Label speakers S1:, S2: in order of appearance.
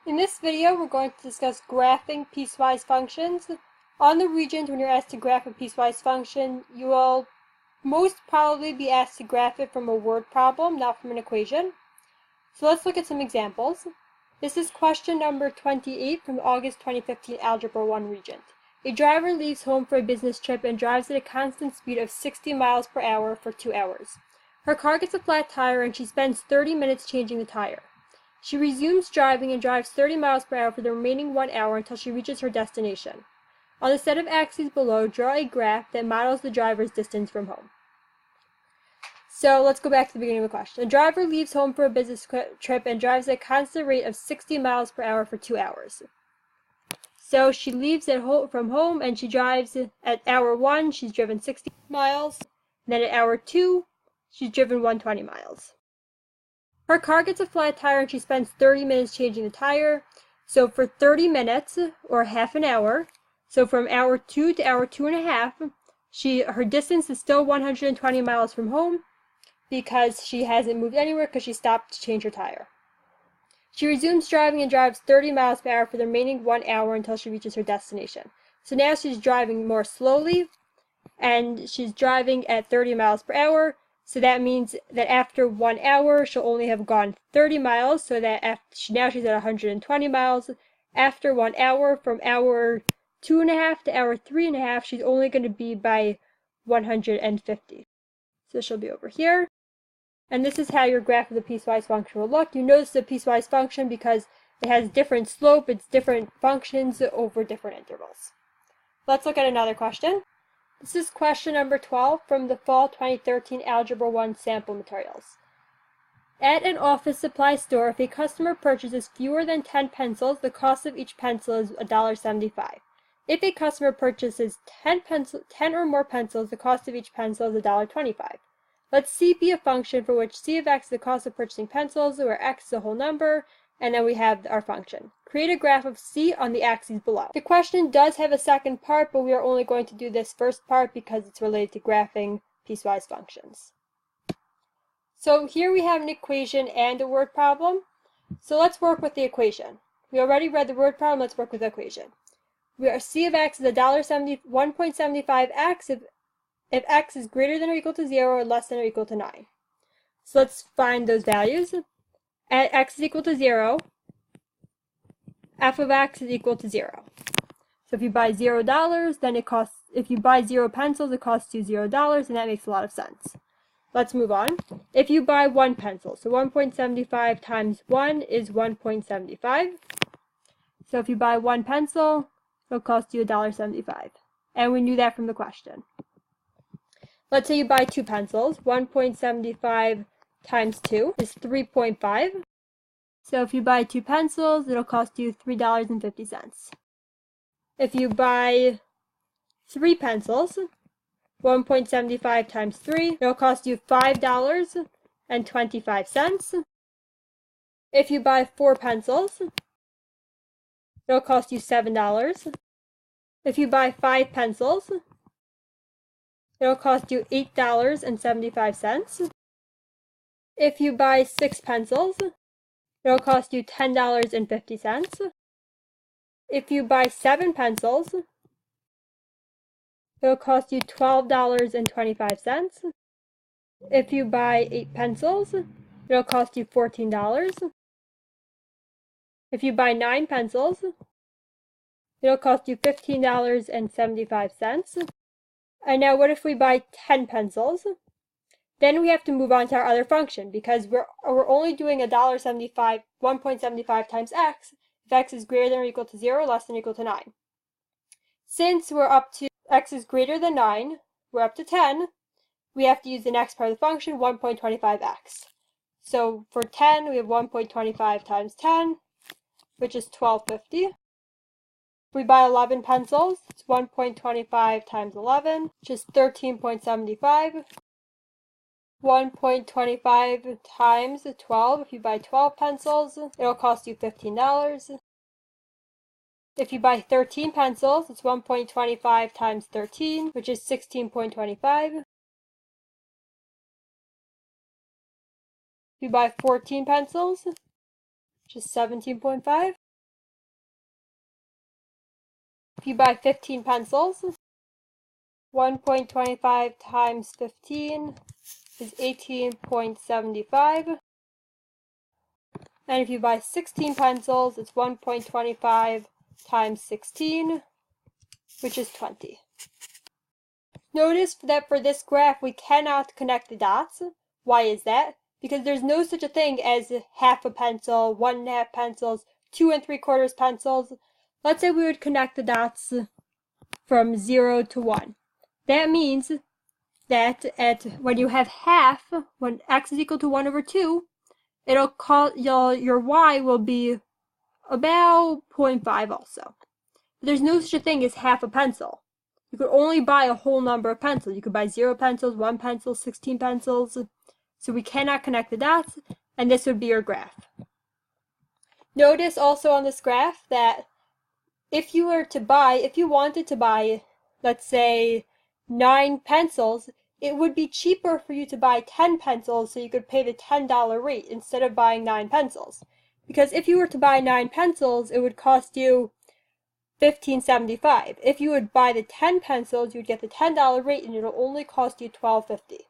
S1: In this video, we're going to discuss graphing piecewise functions. On the Regents, when you're asked to graph a piecewise function, you will most probably be asked to graph it from a word problem, not from an equation. So let's look at some examples. This is question number 28 from August 2015 Algebra 1 Regent. A driver leaves home for a business trip and drives at a constant speed of 60 miles per hour for 2 hours. Her car gets a flat tire and she spends 30 minutes changing the tire. She resumes driving and drives 30 miles per hour for the remaining 1 hour until she reaches her destination. On the set of axes below, draw a graph that models the driver's distance from home. So let's go back to the beginning of the question. A driver leaves home for a business trip and drives at a constant rate of 60 miles per hour for 2 hours. So she leaves from home and she drives at hour 1, she's driven 60 miles. Then at hour 2, she's driven 120 miles. Her car gets a flat tire and she spends 30 minutes changing the tire. So for 30 minutes, or half an hour, so from hour 2 to hour 2.5, her distance is still 120 miles from home because she hasn't moved anywhere because she stopped to change her tire. She resumes driving and drives 30 miles per hour for the remaining 1 hour until she reaches her destination. So now she's driving more slowly and she's driving at 30 miles per hour. So that means that after 1 hour, she'll only have gone 30 miles, so that now she's at 120 miles. After 1 hour, from hour 2.5 to hour 3.5, she's only going to be by 150. So she'll be over here. And this is how your graph of the piecewise function will look. You notice the piecewise function because it has different slope, it's different functions over different intervals. Let's look at another question. This is question number 12 from the Fall 2013 Algebra 1 sample materials. At an office supply store, if a customer purchases fewer than 10 pencils, the cost of each pencil is $1.75. If a customer purchases 10 or more pencils, the cost of each pencil is $1.25. Let C be a function for which C of x is the cost of purchasing pencils, where x is a whole number, and then we have our function. Create a graph of C on the axes below. The question does have a second part, but we are only going to do this first part because it's related to graphing piecewise functions. So here we have an equation and a word problem. So let's work with the equation. We already read the word problem, let's work with the equation. C of x is $1.75x if x is greater than or equal to 0 or less than or equal to 9. So let's find those values. At x is equal to 0, f of x is equal to 0. So if you buy $0, then if you buy 0 pencils, it costs you $0, and that makes a lot of sense. Let's move on. If you buy 1 pencil, so 1.75 times 1 is 1.75. So if you buy 1 pencil, it'll cost you $1.75. And we knew that from the question. Let's say you buy 2 pencils. 1.75 times 2 is 3.5. So if you buy 2 pencils, it'll cost you $3.50. If you buy 3 pencils, 1.75 times 3, it'll cost you $5.25. If you buy 4 pencils, it'll cost you $7. If you buy 5 pencils, it'll cost you $8.75. If you buy 6 pencils, it'll cost you $10.50. If you buy 7 pencils, it'll cost you $12.25. If you buy 8 pencils, it'll cost you $14. If you buy 9 pencils, it'll cost you $15.75. And now what if we buy 10 pencils? Then we have to move on to our other function because we're only doing $1.75 times x if x is greater than or equal to 0, less than or equal to 9. Since we're up to x is greater than 9, we're up to 10, we have to use the next part of the function, 1.25x. So for 10, we have 1.25 times 10, which is $12.50. If we buy 11 pencils, it's 1.25 times 11, which is $13.75. 1.25 times 12, if you buy 12 pencils, it'll cost you $15. If you buy 13 pencils, it's 1.25 times 13, which is $16.25. you buy 14 pencils, which is 17.5. if you buy 15 pencils, 1.25 times 15 is 18.75. And if you buy 16 pencils, it's 1.25 times 16, which is 20. Notice that for this graph, we cannot connect the dots. Why is that? Because there's no such a thing as half a pencil, 1.5 pencils, 2 3/4 pencils. Let's say we would connect the dots from 0 to 1. That means that when you have half, when x is equal to 1 over 2, your y will be about 0.5 also. But there's no such a thing as half a pencil. You could only buy a whole number of pencils. You could buy 0 pencils, 1 pencil, 16 pencils. So we cannot connect the dots, and this would be your graph. Notice also on this graph that if you wanted to buy, let's say, 9 pencils, it would be cheaper for you to buy 10 pencils so you could pay the $10 rate instead of buying 9 pencils. Because if you were to buy 9 pencils, it would cost you $15.75. If you would buy the 10 pencils, you would get the $10 rate and it will only cost you $12.50.